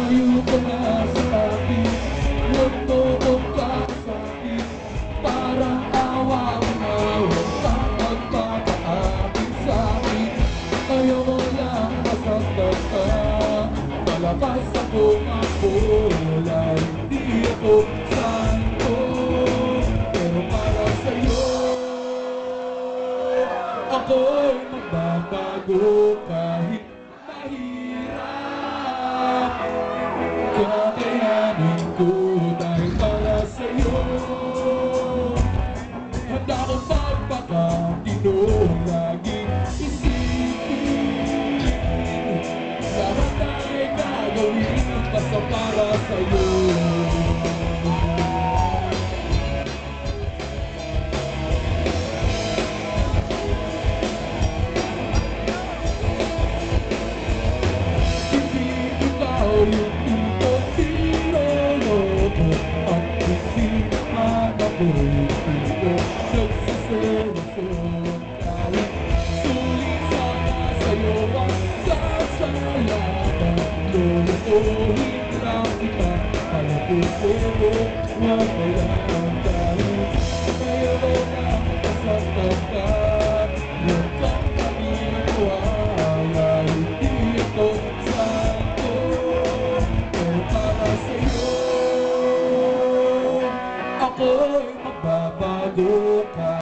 Lumayo ka na sa akin, huwag mo kong kakasakit. Parang awa mo na, huwag kang magpapaakin sa'kin. Ayaw mo lang masaktan ka, malakas ako wala hindi ako santo. Pero para sa'yo, ako'y magbabago kahit mahirap. Kakayanin ko dahil para sa'yo, handa akong magpakatino, laging isipin lahat ay gagawin basta para sa'yo. Hindi ikaw yung ikot niloloko, at hindi naman ako yung ikot nagsiseryoso. Kahit sulit sana sa'yo ang sasalamat, lolokohin lang kita, palapit ko mamayan. Dahil mayroon ang masaktan ka, huwag kang maniwala, hindi ito